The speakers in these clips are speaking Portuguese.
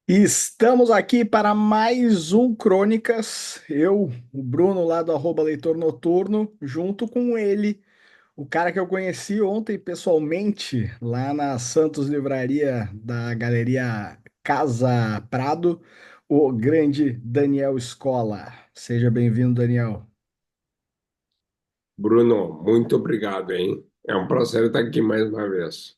Estamos aqui para mais um Crônicas. Eu, o Bruno, lá do Leitor Noturno, junto com ele, o cara que eu conheci ontem pessoalmente, lá na Santos Livraria da Galeria Casa Prado, o grande Daniel Scola. Seja bem-vindo, Daniel. Bruno, muito obrigado, hein? É um prazer estar aqui mais uma vez.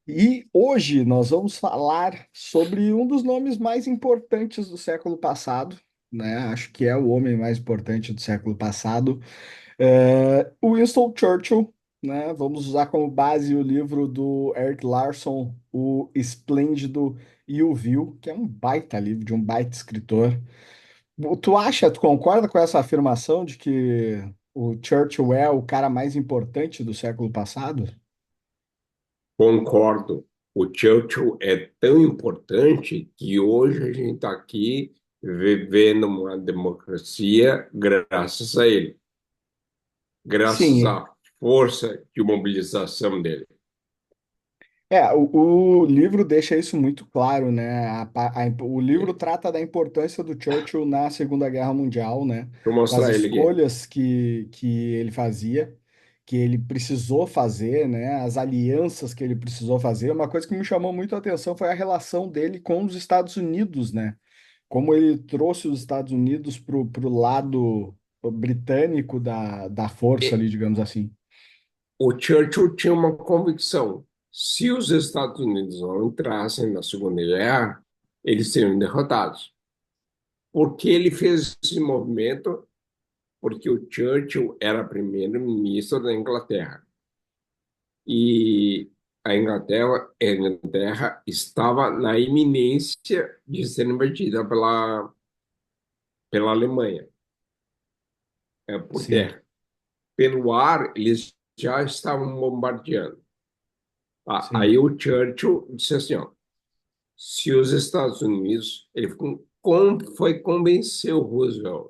E hoje nós vamos falar sobre um dos nomes mais importantes do século passado, né? Acho que é o homem mais importante do século passado, o Winston Churchill, né? Vamos usar como base o livro do Erik Larson, O Esplêndido e o Vil, que é um baita livro de um baita escritor. Tu concorda com essa afirmação de que o Churchill é o cara mais importante do século passado? Concordo. O Churchill é tão importante que hoje a gente está aqui vivendo uma democracia graças a ele, graças Sim. à força de mobilização dele. O livro deixa isso muito claro, né? O livro trata da importância do Churchill na Segunda Guerra Mundial, né? Deixa eu Das mostrar ele aqui. escolhas que ele fazia, que ele precisou fazer, né? As alianças que ele precisou fazer. Uma coisa que me chamou muito a atenção foi a relação dele com os Estados Unidos, né? Como ele trouxe os Estados Unidos pro lado britânico da força E ali, digamos assim. o Churchill tinha uma convicção: se os Estados Unidos não entrassem na Segunda Guerra, eles seriam derrotados. Por que ele fez esse movimento? Porque o Churchill era primeiro-ministro da Inglaterra e a Inglaterra estava na iminência de ser invadida pela Alemanha, por Sim, terra. Pelo ar, eles já estavam bombardeando. Aí sim, o Churchill disse assim, ó, se os Estados Unidos, foi convencer o Roosevelt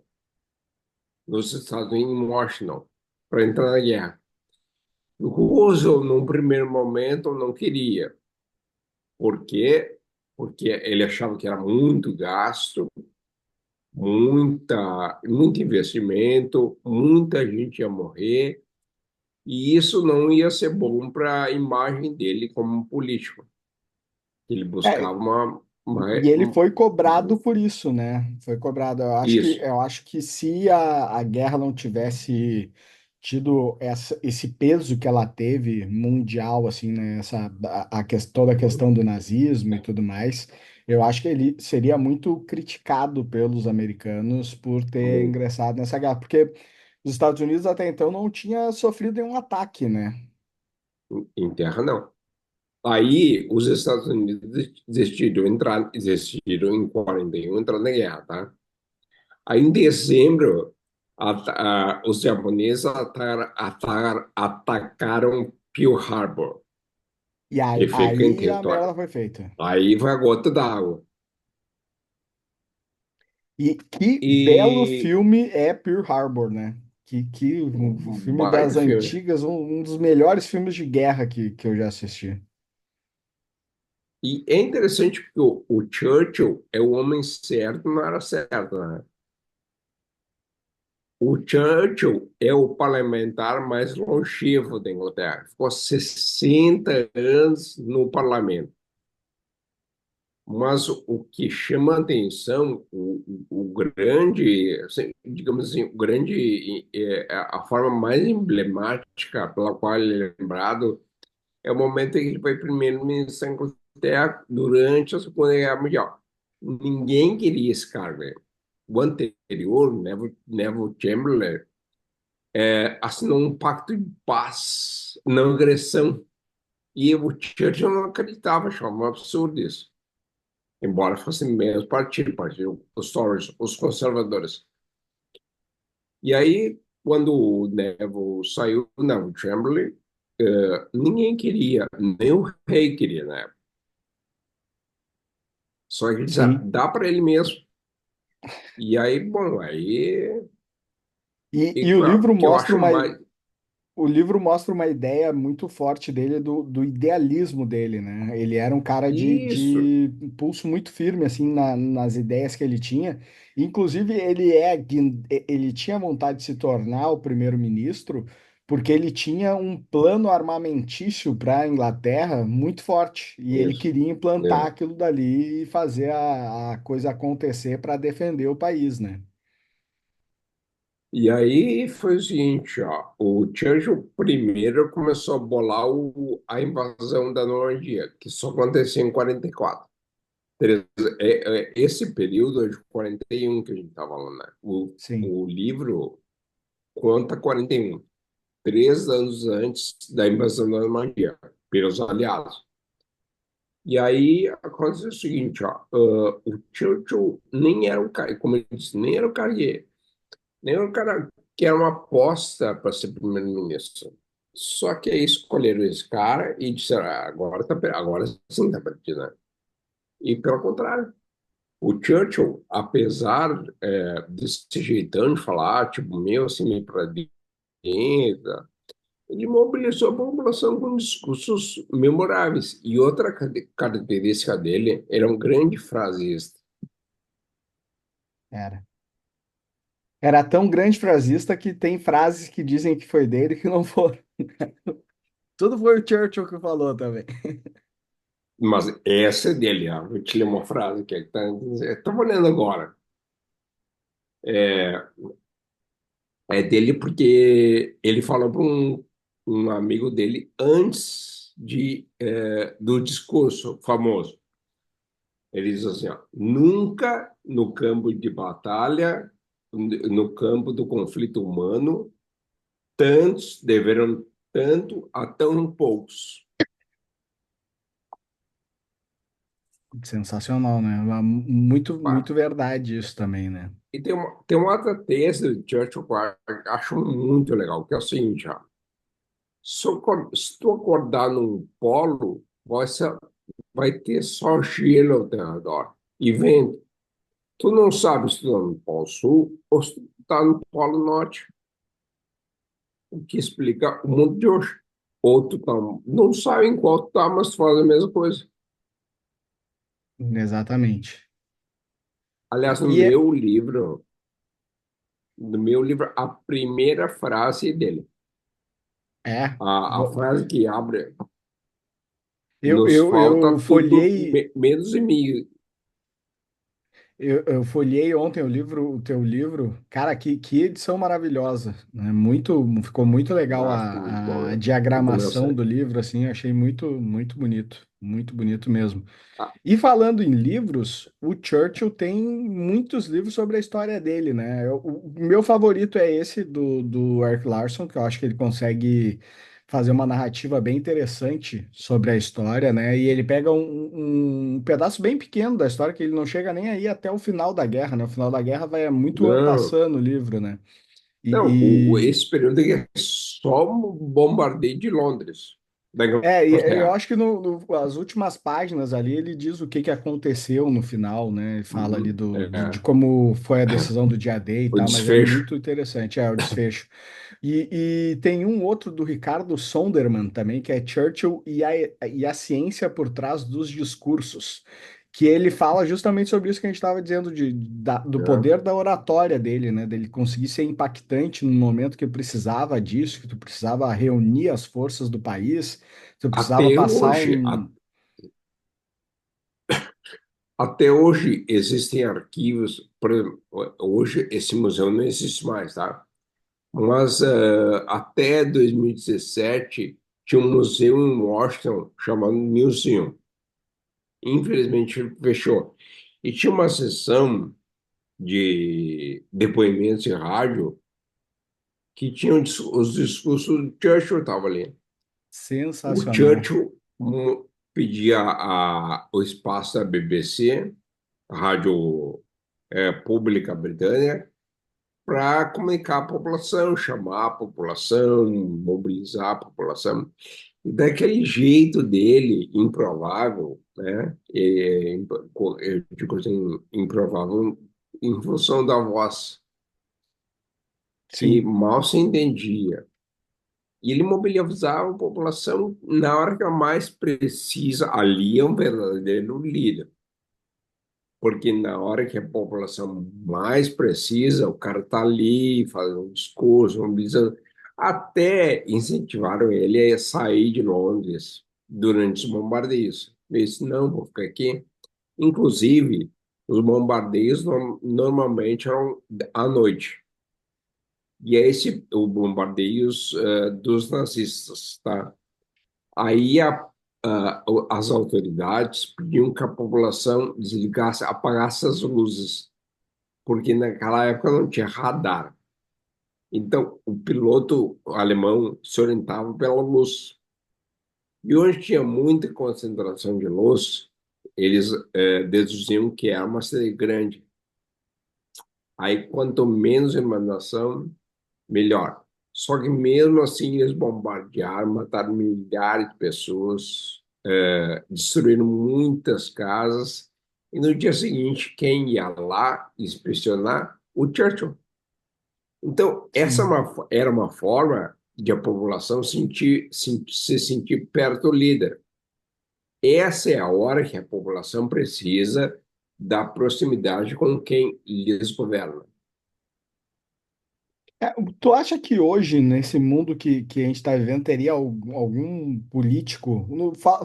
nos Estados Unidos, em Washington, para entrar na guerra. O Roosevelt, num primeiro momento, não queria. Por quê? Porque ele achava que era muito gasto, muito investimento, muita gente ia morrer, e isso não ia ser bom para a imagem dele como político. Ele é. buscava E ele foi cobrado por isso, né? Foi cobrado. isso. Eu acho que se a guerra não tivesse tido esse peso que ela teve mundial, assim, né? Toda a questão do nazismo e tudo mais, eu acho que ele seria muito criticado pelos americanos por ter ingressado nessa guerra, porque os Estados Unidos até então não tinha sofrido nenhum ataque, né? Em terra, não. Aí os Estados Unidos desistiram em 41, entrar na guerra, tá? Aí, em dezembro, os japoneses atacaram Pearl Harbor, E que fica em aí a território. merda foi feita. Aí vai a gota d'água. E que belo E filme é Pearl Harbor, né? Que um um filme baita das filme. antigas, um dos melhores filmes de guerra que eu já assisti. E é interessante porque o Churchill é o homem certo na hora certa, né? O Churchill é o parlamentar mais longevo da Inglaterra. Ficou 60 anos no parlamento. Mas o que chama a atenção, o grande, assim, digamos assim, o grande, a forma mais emblemática pela qual ele é lembrado é o momento em que ele foi primeiro-ministro da Inglaterra durante a Segunda Guerra Mundial. Ninguém queria esse cargo, né? O anterior, Neville Chamberlain, assinou um pacto de paz, não agressão. E o Churchill não acreditava, achava um absurdo isso. Embora fosse menos partido, os Tories, os conservadores. E aí, quando o Neville saiu, não, o Chamberlain, ninguém queria, nem o rei queria, né? Só que ele disse, Sim. dá para ele mesmo. E aí, bom, aí, E o livro o que eu mostra acho mais. o livro mostra uma ideia muito forte dele, do idealismo dele, né? Ele era um cara Isso, de pulso muito firme, assim, nas ideias que ele tinha. Inclusive, ele tinha vontade de se tornar o primeiro-ministro porque ele tinha um plano armamentício para a Inglaterra muito forte. E ele isso. queria implantar É. aquilo dali e fazer a coisa acontecer para defender o país, né? E aí foi o seguinte, ó, o Churchill primeiro começou a bolar a invasão da Normandia, que só aconteceu em 44. Esse período é de 41 que a gente está falando, né? Sim, O livro conta 41, 3 anos antes da invasão da Normandia, pelos aliados. E aí aconteceu o seguinte, ó, o Churchill nem era um cara, como eu disse, nem era o cara nem era um cara que era uma aposta para ser primeiro-ministro. Só que aí escolheram esse cara e disseram, agora sim está perdido, né? E pelo contrário, o Churchill, apesar desse jeitão de falar, tipo, meu, assim, meio pra direita, ele mobilizou a população com discursos memoráveis. E outra característica dele, era um grande frasista. era. Era tão grande frasista que tem frases que dizem que foi dele que não foram. Tudo foi o Churchill que falou também. Mas essa é dele, ó. Vou te ler uma frase que está estou olhando agora. É, é dele porque ele falou para um amigo dele antes do discurso famoso. Ele diz assim, ó, nunca no campo de batalha, no campo do conflito humano, tantos deveram tanto a tão poucos. Sensacional, né? Muito, Pá. muito verdade isso também, né? E tem uma outra tese do Churchill que eu acho muito legal, que é o seguinte, ó, se tu acordar num polo, vai ter só gelo ao teu redor e vento. Tu não sabe se tu está no Polo Sul ou se tu está no Polo Norte, o que explica o mundo de hoje. Ou tu tá, não sabe em qual tu tá, mas tu faz a mesma coisa. Exatamente. Aliás, E é, no meu livro, a primeira frase dele, é, a vo- frase que abre, eu, nos eu, falta eu tudo folhei, menos em mim. eu folhei ontem o teu livro, cara, que edição maravilhosa, né? Muito, ficou muito legal Ah, ficou muito bom, a né? Eu também diagramação sei. do livro, assim, achei muito bonito mesmo. Ah, E falando em livros, o Churchill tem muitos livros sobre a história dele, né? O meu favorito é esse do Eric Larson, que eu acho que ele consegue fazer uma narrativa bem interessante sobre a história, né? E ele pega um pedaço bem pequeno da história, que ele não chega nem aí até o final da guerra, né? O final da guerra vai muito ano não, passando o livro, né? não, E, esse período aqui é só um bombardeio de Londres, da e eu Inglaterra. acho que as últimas páginas ali ele diz o que que aconteceu no final, né? Ele fala ali Uhum, de como foi a decisão do dia D e o tal, mas é desfecho. muito interessante, o desfecho. E tem um outro do Ricardo Sonderman também, que é Churchill e a ciência por trás dos discursos, que ele fala justamente sobre isso que a gente estava dizendo do Né? poder da oratória dele, né? Dele conseguir ser impactante no momento que precisava disso, que tu precisava reunir as forças do país, tu precisava Até passar hoje, um. até hoje existem arquivos, por exemplo, hoje esse museu não existe mais, tá? Mas até 2017 tinha um museu em Washington chamado Museum. Infelizmente ele fechou. E tinha uma sessão de depoimentos em rádio que tinham os discursos do Churchill estava ali. O Sensacional. Churchill pedia o espaço da BBC, a Rádio Pública Britânica, para comunicar a população, chamar a população, mobilizar a população. E daquele jeito dele, improvável, né? Eu digo assim, improvável em função da voz, que Sim. mal se entendia. E ele mobilizava a população na hora que ela mais precisa. Ali é um verdadeiro líder. Porque na hora que a população mais precisa, o cara está ali fazendo um discurso, mobilizando. Até incentivaram ele a sair de Londres durante os bombardeios. Ele disse, não, vou ficar aqui. Inclusive, os bombardeios normalmente eram à noite. E é esse o bombardeios dos nazistas, tá? Aí as autoridades pediam que a população desligasse, apagasse as luzes, porque naquela época não tinha radar. Então, o piloto alemão se orientava pela luz. E onde tinha muita concentração de luz, eles deduziam que era uma cidade grande. Aí, quanto menos iluminação, melhor. Só que mesmo assim eles bombardearam, mataram milhares de pessoas, destruíram muitas casas. E no dia seguinte, quem ia lá inspecionar? O Churchill. Então, Sim. era uma forma de a população se sentir perto do líder. Essa é a hora que a população precisa da proximidade com quem lhes governa. É, tu acha que hoje, nesse mundo que a gente está vivendo, teria algum político,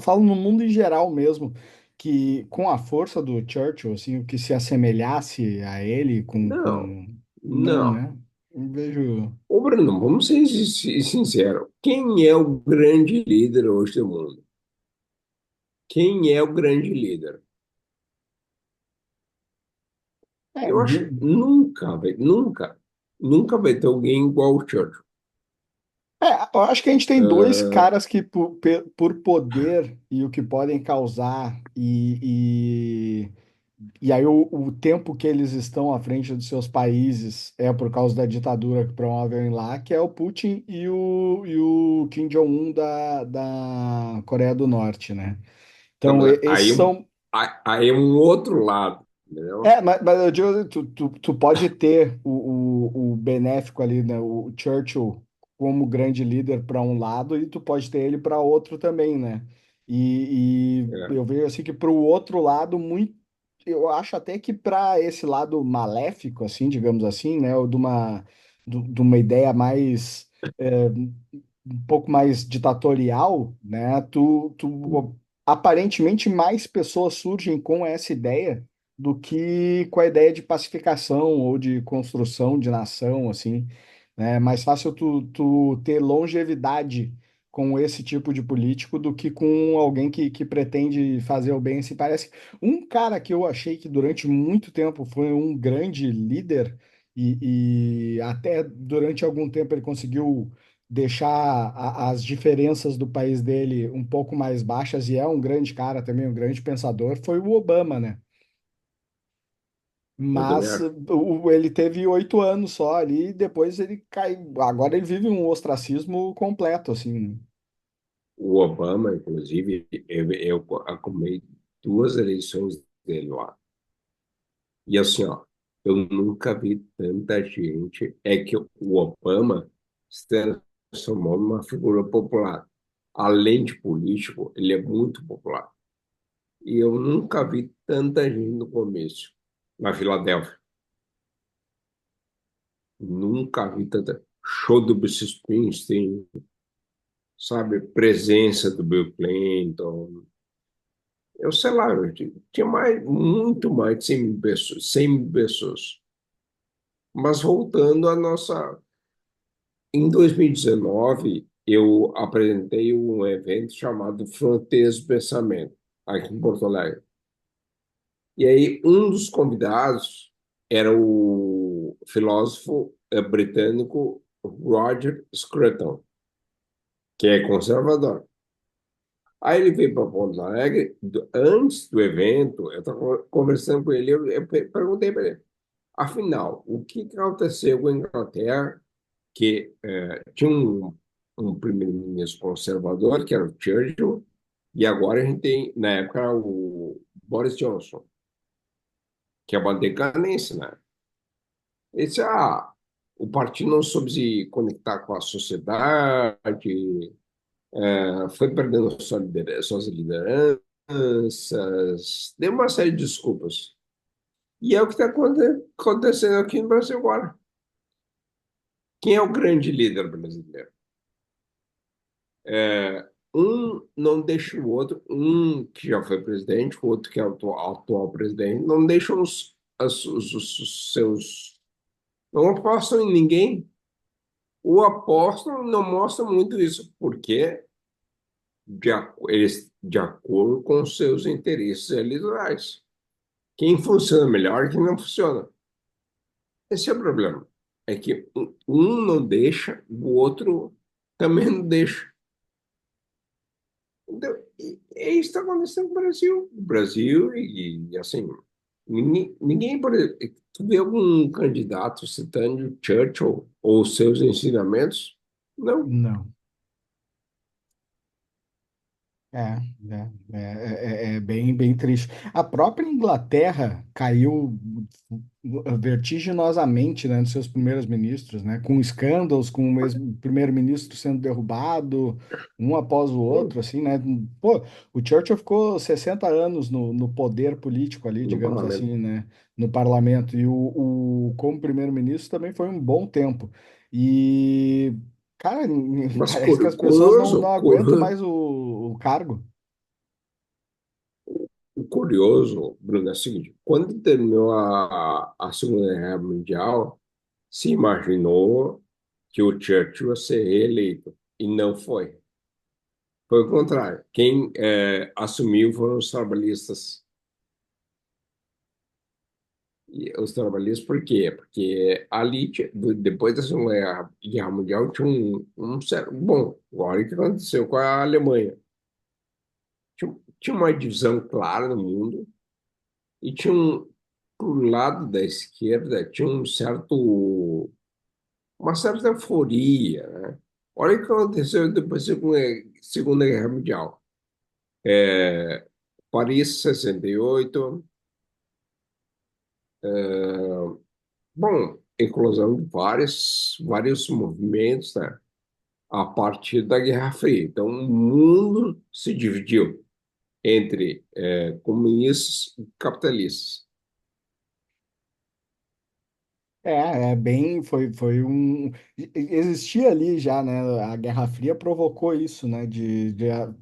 falo no mundo em geral mesmo, que com a força do Churchill, assim, o que se assemelhasse a ele Não, com... Não, não. né? Eu vejo... Ô, Bruno, vamos ser sinceros. Quem é o grande líder hoje do mundo? Quem é o grande líder? É, Eu acho que nunca vai ter alguém igual o Churchill. eu acho que a gente tem dois Ah, caras que, por poder e o que podem causar, e aí o tempo que eles estão à frente dos seus países é por causa da ditadura que promovem lá, que é o Putin e o Kim Jong-un da Coreia do Norte, né? tá, Então, esses aí, são aí é um outro lado, entendeu? mas eu digo, tu pode ter o benéfico ali, né? O Churchill como grande líder para um lado e tu pode ter ele para outro também, né? E É, eu vejo assim que para o outro lado, muito, eu acho até que para esse lado maléfico, assim, digamos assim, né? Ou de uma ideia mais um pouco mais ditatorial, né? Aparentemente mais pessoas surgem com essa ideia do que com a ideia de pacificação ou de construção de nação, assim, né? É mais fácil tu ter longevidade com esse tipo de político do que com alguém que pretende fazer o bem. Se parece um cara que eu achei que durante muito tempo foi um grande líder e até durante algum tempo ele conseguiu deixar as diferenças do país dele um pouco mais baixas e é um grande cara também, um grande pensador, foi o Obama, né? eu também Mas acho. ele teve 8 anos só ali, e depois ele cai. Agora ele vive um ostracismo completo, assim, né? O Obama, inclusive, eu acompanhei duas eleições dele lá. E assim, ó, eu nunca vi tanta gente. É que o Obama se transformou numa figura popular. Além de político, ele é muito popular. E eu nunca vi tanta gente no começo, na Filadélfia. Nunca vi tanta. Show do Bruce Springsteen, sabe? Presença do Bill Clinton. Eu sei lá, tinha muito mais de 100 mil pessoas. 100 mil pessoas. Mas voltando à nossa. Em 2019, eu apresentei um evento chamado Fronteiras do Pensamento, aqui em Porto Alegre. E aí, um dos convidados era o filósofo britânico Roger Scruton, que é conservador. Aí ele veio para Porto Alegre, antes do evento, eu estava conversando com ele, eu perguntei para ele, afinal, o que que aconteceu com a Inglaterra, que tinha um primeiro-ministro conservador, que era o Churchill, e agora a gente tem, na época, o Boris Johnson, que é uma decadência, né? Ele disse, o partido não soube se conectar com a sociedade, foi perdendo suas lideranças, deu uma série de desculpas. E é o que está acontecendo aqui no Brasil agora. Quem é o grande líder brasileiro? Um não deixa o outro, um que já foi presidente, o outro que é o atual presidente, não deixam os seus. Não apostam em ninguém. O apóstolo não mostra muito isso, porque eles de acordo com os seus interesses eleitorais. Quem funciona melhor e quem não funciona. Esse é o problema. É que um não deixa, o outro também não deixa. Então, é isso que está acontecendo no Brasil. O Brasil, assim, ninguém, por exemplo, tu vê algum candidato citando Churchill ou seus ensinamentos? Não. Não. É, é bem, bem triste. A própria Inglaterra caiu vertiginosamente, né, nos seus primeiros ministros, né, com escândalos, com o mesmo primeiro-ministro sendo derrubado, um após o outro, assim, né? Pô, o Churchill ficou 60 anos no poder político ali, No digamos parlamento. assim, né, no parlamento, e como primeiro-ministro também foi um bom tempo. E cara, Mas parece que as pessoas não aguentam curioso, mais o cargo. o curioso, Bruno, é o seguinte: quando terminou a Segunda Guerra Mundial, se imaginou que o Churchill ia ser reeleito, e não foi. Foi o contrário. Quem assumiu foram os trabalhistas. E os trabalhistas, por quê? Porque ali, depois da Segunda Guerra Mundial, tinha um certo. Bom, olha o que aconteceu com a Alemanha. Tinha uma divisão clara no mundo, e tinha pro lado da esquerda, tinha uma certa euforia, né? Olha o que aconteceu depois da Segunda Guerra Mundial. Paris, 68. Bom, eclosão de vários movimentos, né? A partir da Guerra Fria. Então, o mundo se dividiu entre comunistas e capitalistas. Foi existia ali já, né? A Guerra Fria provocou isso, né? De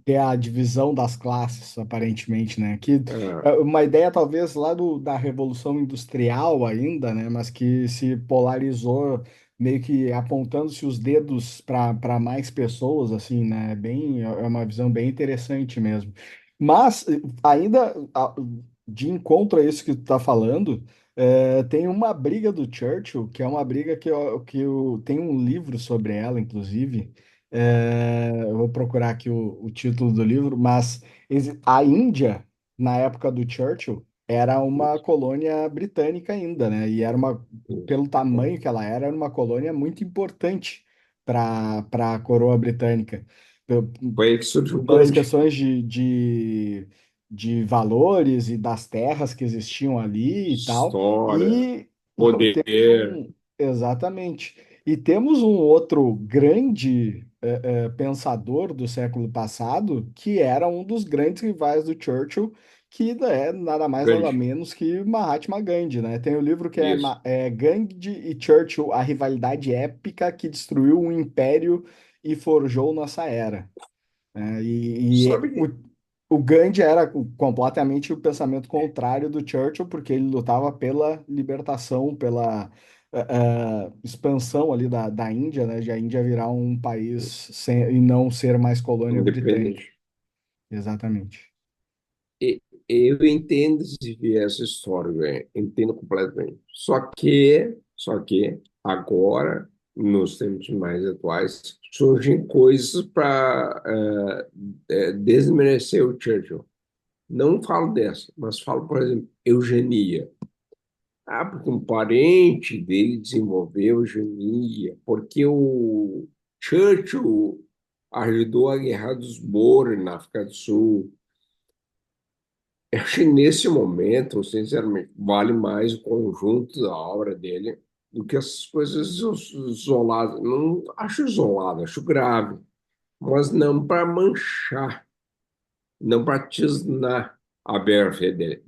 ter a divisão das classes, aparentemente, né? Que Ah, é uma ideia talvez lá da Revolução Industrial ainda, né? Mas que se polarizou meio que apontando-se os dedos para mais pessoas, assim, né? É uma visão bem interessante mesmo. Mas ainda de encontro a isso que tu tá falando. Tem uma briga do Churchill, que é uma briga que eu tenho um livro sobre ela, inclusive. Eu vou procurar aqui o título do livro, mas a Índia, na época do Churchill, era uma isso, colônia britânica ainda, né? E isso. pelo tamanho que ela era uma colônia muito importante para a coroa britânica. Foi aí que surgiu o Pelas Gandhi. questões de valores e das terras que existiam ali e tal. História, E temos poder. um. Exatamente. E temos um outro grande pensador do século passado, que era um dos grandes rivais do Churchill, que é nada mais nada Gandhi. menos que Mahatma Gandhi, né? Tem o livro que Isso. Gandhi e Churchill, a rivalidade épica que destruiu o império e forjou nossa era. Sabe que O Gandhi era completamente o pensamento contrário do Churchill, porque ele lutava pela libertação, pela expansão ali da Índia, né? De a Índia virar um país e não ser mais colônia britânica. independente. Exatamente. E- Eu entendo esse viés histórico, entendo completamente. Só que agora, nos tempos mais atuais, surgem coisas para desmerecer o Churchill. Não falo dessa, mas falo, por exemplo, eugenia. Ah, porque um parente dele desenvolveu eugenia, porque o Churchill ajudou a Guerra dos Boers na África do Sul. Eu acho que nesse momento, sinceramente, vale mais o conjunto da obra dele do que essas coisas isoladas. Não acho isolado, acho grave, mas não para manchar, não para tisnar a biografia dele.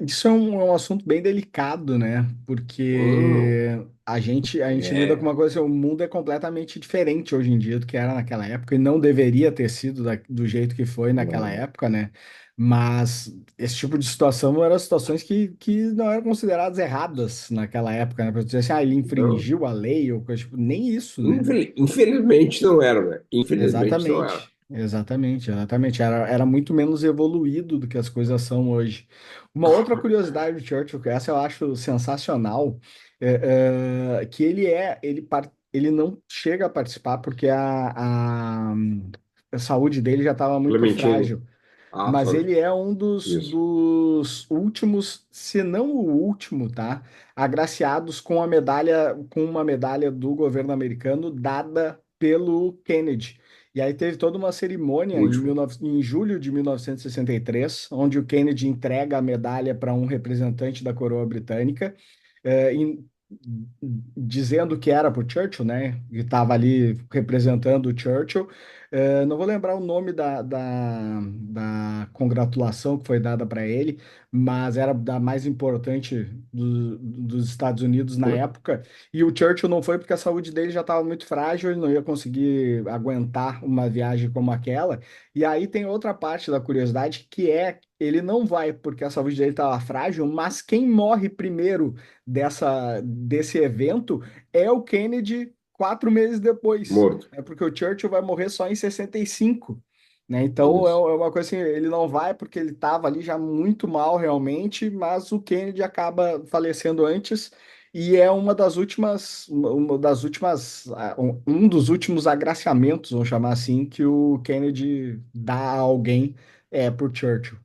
Isso é um assunto bem delicado, né? Hum, Porque a gente lida com é, uma coisa, o mundo é completamente diferente hoje em dia do que era naquela época, e não deveria ter sido do jeito que foi naquela não, época, né? Mas esse tipo de situação eram situações que não eram consideradas erradas naquela época, né? Pra dizer assim, ele não. infringiu a lei, ou coisa, tipo, nem isso, né? Infelizmente não era, né? Infelizmente não era. Exatamente. Era muito menos evoluído do que as coisas são hoje. Uma outra curiosidade do Churchill, que essa eu acho sensacional, que ele não chega a participar porque a saúde dele já estava muito Clementino. frágil. Ah, Mas foi ele é um dos, isso. dos últimos, se não o último, tá? Agraciados com uma medalha do governo americano dada pelo Kennedy. E aí teve toda uma cerimônia Último. em julho de 1963, onde o Kennedy entrega a medalha para um representante da coroa britânica, eh, em- dizendo que era para o Churchill, né? Que estava ali representando o Churchill. Não vou lembrar o nome da congratulação que foi dada para ele, mas era da mais importante dos Estados Unidos na época. E o Churchill não foi porque a saúde dele já estava muito frágil, ele não ia conseguir aguentar uma viagem como aquela. E aí tem outra parte da curiosidade que é ele não vai porque a saúde dele estava frágil, mas quem morre primeiro desse evento é o Kennedy 4 meses depois. Morto. É porque o Churchill vai morrer só em 65, né? Então Isso. é uma coisa assim, ele não vai porque ele estava ali já muito mal realmente, mas o Kennedy acaba falecendo antes e é um dos últimos agraciamentos, vamos chamar assim, que o Kennedy dá a alguém pro Churchill.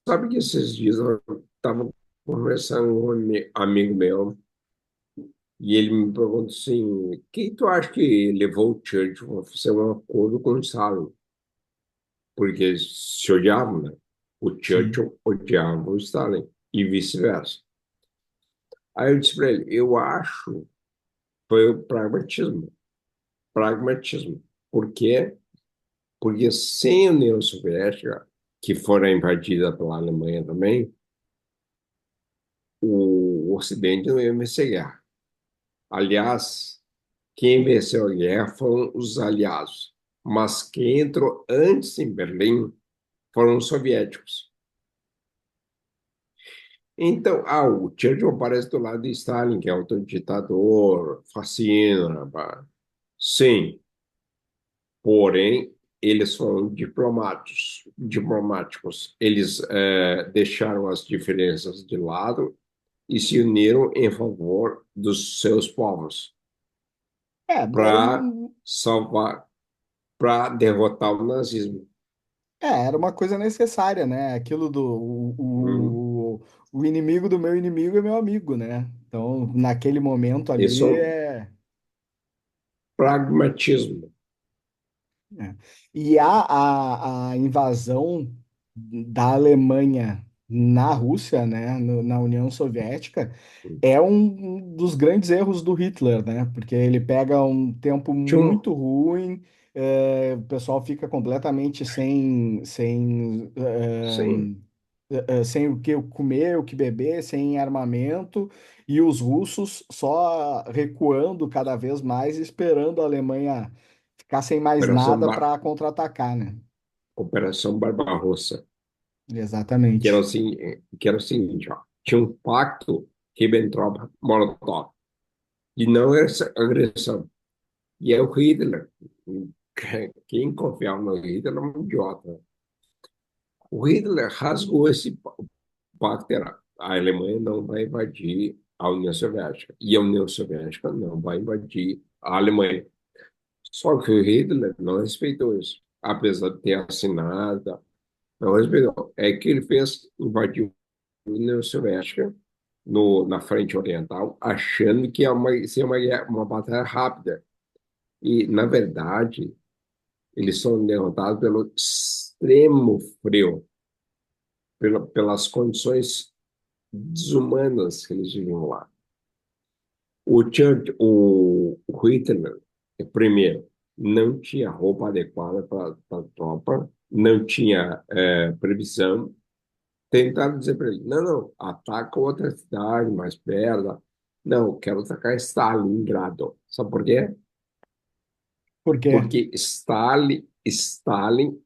Sabe que esses dias eu estava conversando com um amigo meu e ele me perguntou assim: quem tu acha que levou o Churchill a fazer um acordo com o Stalin? Porque eles se odiavam, né? O Sim. Churchill odiava o Stalin e vice-versa. Aí eu disse para ele: eu acho que foi o pragmatismo. Pragmatismo. Por quê? Porque sem a União Soviética, que fora invadida pela Alemanha também, o Ocidente não ia vencer a guerra. Aliás, quem venceu a guerra foram os aliados, mas quem entrou antes em Berlim foram os soviéticos. Então, o Churchill aparece do lado de Stalin, que é autoditador, fascina, pá. Sim, porém, eles foram diplomáticos. Eles deixaram as diferenças de lado e se uniram em favor dos seus povos Era para salvar, para derrotar o nazismo. era uma coisa necessária, né? Aquilo do Hum. o inimigo do meu inimigo é meu amigo, né? Então, naquele momento Esse ali é o pragmatismo. é. E a invasão da Alemanha na Rússia, né, na União Soviética, é um dos grandes erros do Hitler, né? Porque ele pega um tempo Tinha um, muito ruim, o pessoal fica completamente sim, sem o que comer, o que beber, sem armamento, e os russos só recuando cada vez mais, esperando a Alemanha ficar sem mais Operação, nada para contra-atacar, né? Operação Barbarossa, Exatamente. que era o seguinte, ó, tinha um pacto Ribbentrop-Molotov, e não era essa agressão. E é o Hitler, quem confiava no Hitler era um idiota. O Hitler rasgou esse pacto, era, a Alemanha não vai invadir a União Soviética, e a União Soviética não vai invadir a Alemanha. Só que o Hitler não respeitou isso, apesar de ter assinado, não respeitou. É que ele fez, invadiu a União Soviética na frente oriental, achando que ia ser uma batalha rápida. E, na verdade, eles são derrotados pelo extremo frio, pelas condições. desumanas que eles viviam lá. O Church, o Hitler, primeiro, não tinha roupa adequada para a tropa, não tinha previsão. Tentaram dizer para ele: não, não, ataca outra cidade mais perto. Não, quero atacar Stalingrado. Sabe por quê? Por quê? Porque Stalin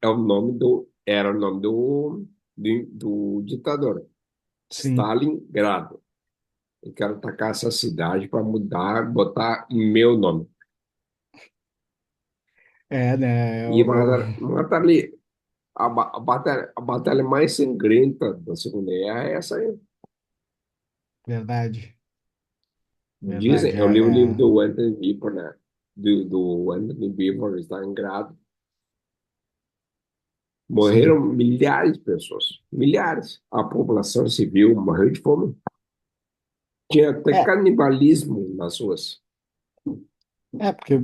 é o nome era o nome do ditador. Sim. Stalingrado. Eu quero atacar essa cidade para mudar, botar meu nome. É, né? E matar ali. A batalha mais sangrenta da Segunda Guerra é essa aí. Verdade. Dizem, Verdade. eu li o livro do Anthony Beevor, né? Do Anthony Beevor, Stalingrado. Morreram Sim. milhares de pessoas. Milhares. A população civil morreu de fome. Tinha até É, canibalismo nas ruas. porque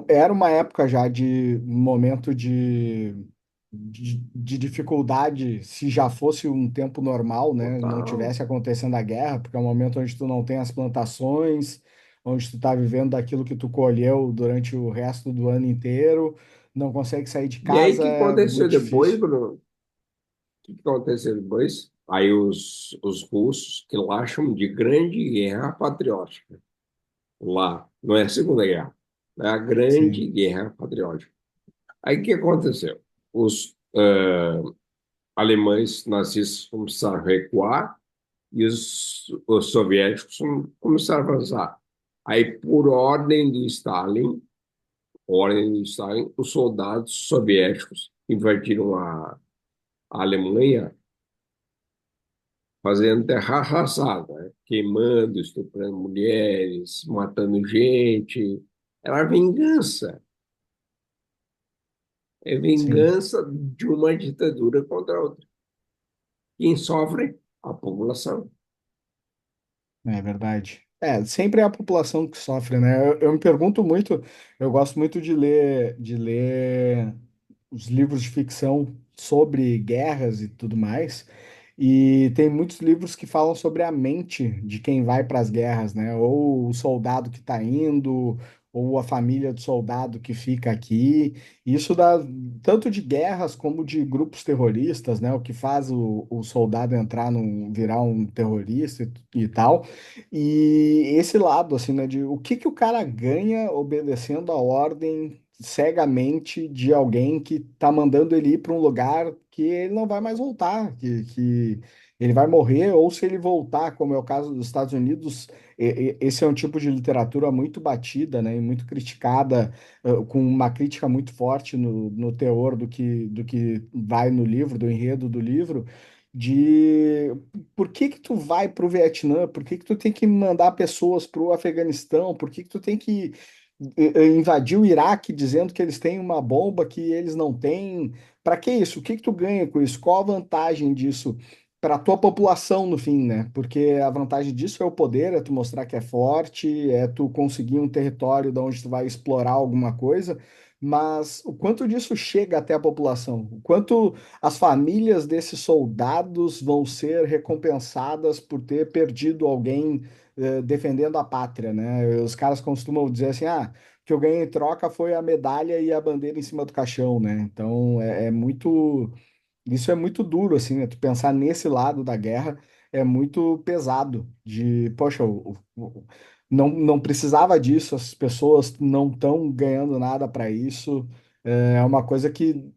era uma época já de momento de dificuldade, se já fosse um tempo normal, né? Não Total. tivesse acontecendo a guerra, porque é um momento onde tu não tem as plantações, onde tu tá vivendo daquilo que tu colheu durante o resto do ano inteiro, não consegue sair de E aí, o casa, que é aconteceu muito depois, difícil. Bruno? O que aconteceu depois? Aí os russos, que lá chamam de Grande Guerra Patriótica, lá, não é a Segunda Guerra, é a Grande Sim, Guerra Patriótica. Aí o que aconteceu? Os alemães nazistas começaram a recuar e os soviéticos começaram a avançar. Aí, por ordem do Stalin, os soldados soviéticos invadiram a Alemanha, fazendo terra arrasada, né? Queimando, estuprando mulheres, matando gente. Era vingança. É sim. vingança de uma ditadura contra outra. Quem sofre? A população. É verdade. É, sempre é a população que sofre, né? Eu me pergunto muito, eu gosto muito de ler os livros de ficção sobre guerras e tudo mais. E tem muitos livros que falam sobre a mente de quem vai para as guerras, né? Ou o soldado que está indo, ou a família do soldado que fica aqui. Isso dá tanto de guerras como de grupos terroristas, né? O que faz o soldado entrar virar um terrorista e tal. E esse lado, assim, né? De o que que o cara ganha obedecendo a ordem cegamente de alguém que tá mandando ele ir para um lugar que ele não vai mais voltar, que ele vai morrer, ou se ele voltar, como é o caso dos Estados Unidos, esse é um tipo de literatura muito batida, né, e muito criticada, com uma crítica muito forte no teor do que vai no livro, do enredo do livro, de por que que tu vai para o Vietnã, por que que tu tem que mandar pessoas para o Afeganistão, por que que tu tem que invadir o Iraque dizendo que eles têm uma bomba que eles não têm. Para que isso? O que que tu ganha com isso? Qual a vantagem disso para a tua população no fim, né? Porque a vantagem disso é o poder, é tu mostrar que é forte, é tu conseguir um território de onde tu vai explorar alguma coisa. Mas o quanto disso chega até a população? O quanto as famílias desses soldados vão ser recompensadas por ter perdido alguém defendendo a pátria, né? Os caras costumam dizer assim, o que eu ganhei em troca foi a medalha e a bandeira em cima do caixão, né? Então isso é muito duro, assim, né? Tu pensar nesse lado da guerra é muito pesado. Poxa, não precisava disso, as pessoas não estão ganhando nada para isso. É uma coisa que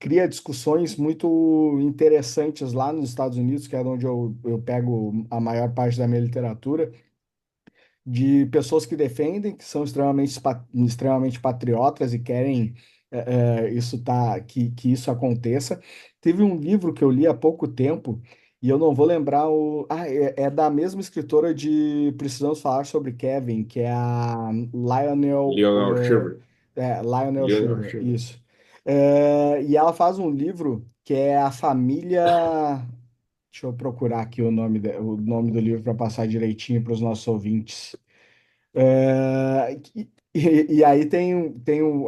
cria discussões muito interessantes lá nos Estados Unidos, que é onde eu pego a maior parte da minha literatura de pessoas que defendem, que são extremamente patriotas e querem que isso aconteça. Teve um livro que eu li há pouco tempo, e eu não vou lembrar é da mesma escritora de Precisamos Falar sobre Kevin, que é a Lionel Shriver. Lionel Lionel Shriver, Shriver. isso. E ela faz um livro que é a família. Deixa eu procurar aqui o nome do livro para passar direitinho para os nossos ouvintes. E aí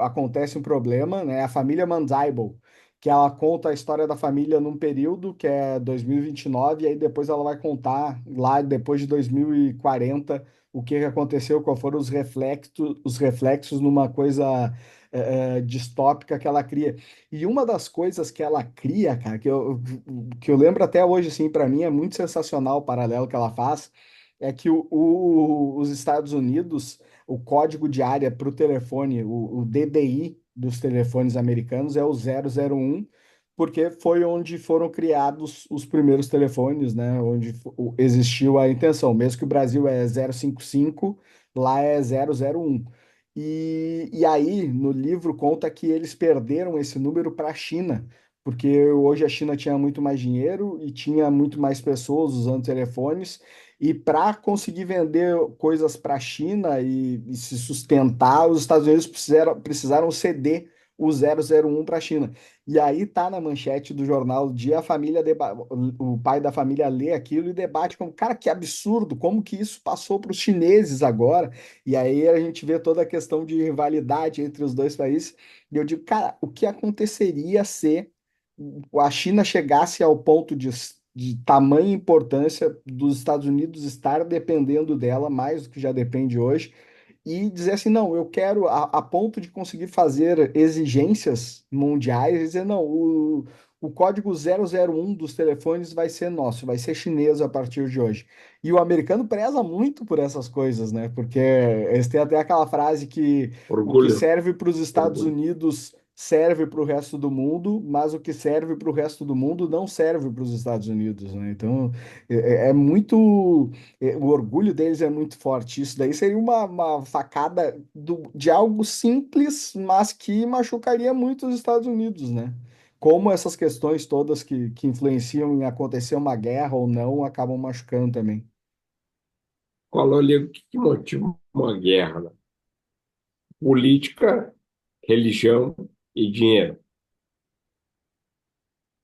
acontece um problema, né? A família Manzaible, que ela conta a história da família num período que é 2029, e aí depois ela vai contar lá depois de 2040 o que que aconteceu, qual foram os reflexos numa coisa distópica que ela cria. E uma das coisas que ela cria, cara, que eu lembro até hoje, assim, para mim é muito sensacional o paralelo que ela faz, é que os Estados Unidos, o código de área para o telefone, o DDI dos telefones americanos é o 001, porque foi onde foram criados os primeiros telefones, né? Onde existiu a intenção. Mesmo que o Brasil é 055, lá é 001. E aí, no livro, conta que eles perderam esse número para a China, porque hoje a China tinha muito mais dinheiro e tinha muito mais pessoas usando telefones, e para conseguir vender coisas para a China e se sustentar, os Estados Unidos precisaram ceder o 001 para a China. E aí tá na manchete do jornal do dia, o pai da família lê aquilo e debate como, cara, que absurdo, como que isso passou para os chineses agora? E aí a gente vê toda a questão de rivalidade entre os dois países. E eu digo, cara, o que aconteceria se a China chegasse ao ponto de tamanha importância dos Estados Unidos estar dependendo dela mais do que já depende hoje, e dizer assim, não, eu quero a ponto de conseguir fazer exigências mundiais, e dizer, não, o código 001 dos telefones vai ser nosso, vai ser chinês a partir de hoje. E o americano preza muito por essas coisas, né? Porque eles têm até aquela frase que o que Orgulho, serve para os Estados orgulho. Unidos serve para o resto do mundo, mas o que serve para o resto do mundo não serve para os Estados Unidos, né? Então, é muito o orgulho deles é muito forte. Isso daí seria uma facada de algo simples, mas que machucaria muito os Estados Unidos, né? Como essas questões todas que influenciam em acontecer uma guerra ou não acabam machucando também. Qual é o que motiva uma guerra, né? Política, religião e dinheiro.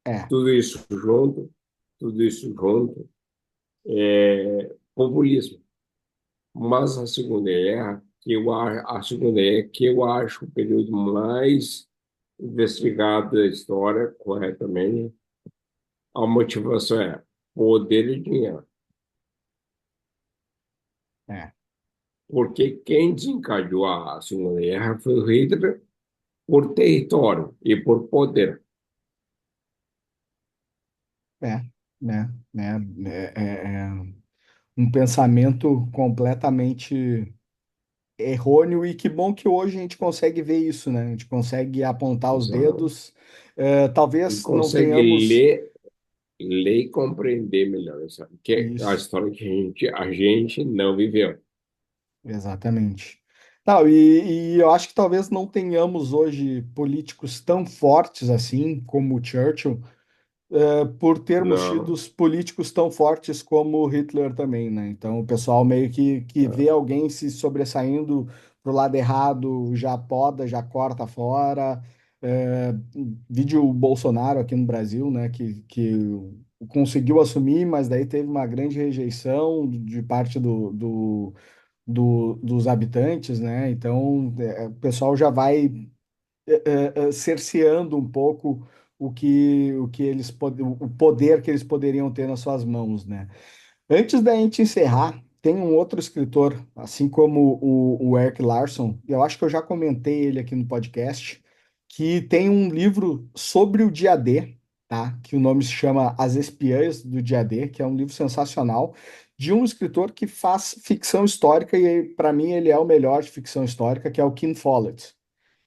É, Tudo isso junto, tudo isso junto, populismo. Mas a segunda guerra que eu acho o período mais investigado da história, corretamente, a motivação é poder e dinheiro. é, Porque quem desencadeou a Segunda Guerra foi o Hitler por território e por poder. é, é um pensamento completamente errôneo, e que bom que hoje a gente consegue ver isso, né? A gente consegue apontar os Exato. dedos. E Talvez não consegue tenhamos ler e compreender melhor, sabe? Que é a isso. história que a gente não viveu. Exatamente. Não, e eu acho que talvez não tenhamos hoje políticos tão fortes assim como o Churchill, por termos tido Não. os políticos tão fortes como Hitler também, né? Então o pessoal meio que vê alguém se sobressaindo pro lado errado, já poda, já corta fora. É, vídeo o Bolsonaro aqui no Brasil, né? Que conseguiu assumir, mas daí teve uma grande rejeição de parte dos habitantes, né? Então, o pessoal já vai cerceando um pouco o que o poder que eles poderiam ter nas suas mãos, né? Antes da gente encerrar, tem um outro escritor, assim como o Eric Larson, eu acho que eu já comentei ele aqui no podcast, que tem um livro sobre o dia D, tá? Que o nome se chama As Espiãs do Dia D, que é um livro sensacional, de um escritor que faz ficção histórica, e para mim ele é o melhor de ficção histórica, que é o Ken Follett.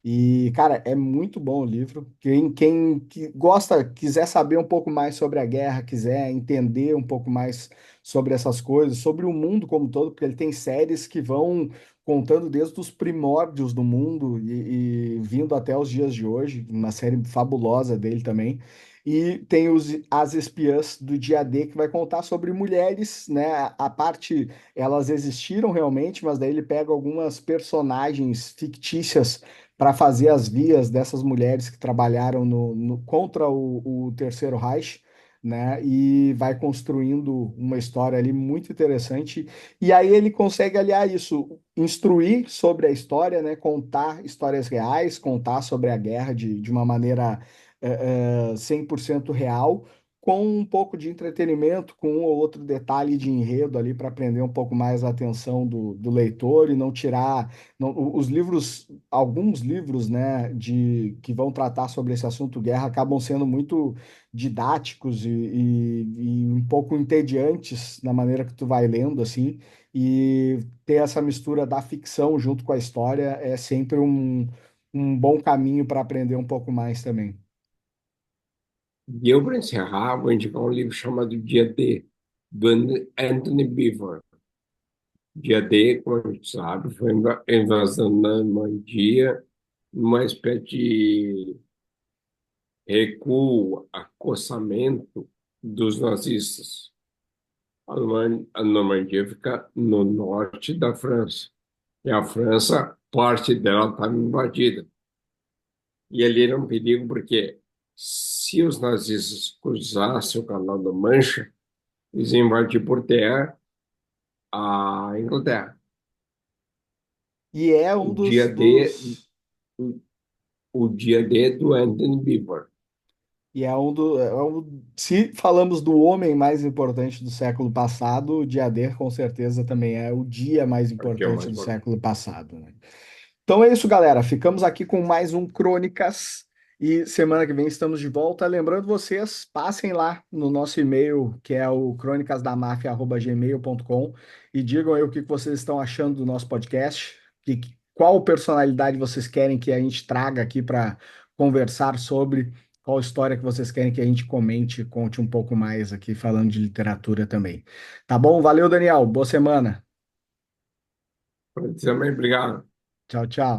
E, cara, é muito bom o livro. Quem que gosta, quiser saber um pouco mais sobre a guerra, quiser entender um pouco mais sobre essas coisas, sobre o mundo como um todo, porque ele tem séries que vão contando desde os primórdios do mundo e vindo até os dias de hoje, uma série fabulosa dele também. E tem As Espiãs do Dia D, que vai contar sobre mulheres, né? A parte, elas existiram realmente, mas daí ele pega algumas personagens fictícias para fazer as vias dessas mulheres que trabalharam contra o Terceiro Reich, né? E vai construindo uma história ali muito interessante. E aí ele consegue aliar isso, instruir sobre a história, né? Contar histórias reais, contar sobre a guerra de uma maneira 100% real, com um pouco de entretenimento, com um ou outro detalhe de enredo ali para prender um pouco mais a atenção do leitor e não tirar os livros, alguns livros, né, que vão tratar sobre esse assunto guerra acabam sendo muito didáticos e um pouco entediantes na maneira que tu vai lendo assim, e ter essa mistura da ficção junto com a história é sempre um bom caminho para aprender um pouco mais também. E eu, para encerrar, vou indicar um livro chamado Dia D, do Anthony Beevor. Dia D, como a gente sabe, foi a invasão da Normandia, uma espécie de recuo, acossamento dos nazistas. A Normandia fica no norte da França. E a França, parte dela estava invadida. E ali era um perigo porque se os nazistas cruzassem o Canal da Mancha, eles iam invadir por terra a Inglaterra. E é O um dia D, o, o dia D do Anthony Beevor. se falamos do homem mais importante do século passado, o dia D com certeza também é o dia mais Aqui é o importante mais do importante. século passado, né? Então é isso, galera. Ficamos aqui com mais um Crônicas e semana que vem estamos de volta. Lembrando vocês, passem lá no nosso e-mail, que é o crônicasdamafia@gmail.com, e digam aí o que vocês estão achando do nosso podcast, qual personalidade vocês querem que a gente traga aqui para conversar sobre, qual história que vocês querem que a gente comente, conte um pouco mais aqui falando de literatura também. Tá bom? Valeu, Daniel. Boa semana. Também, obrigado. Tchau, tchau.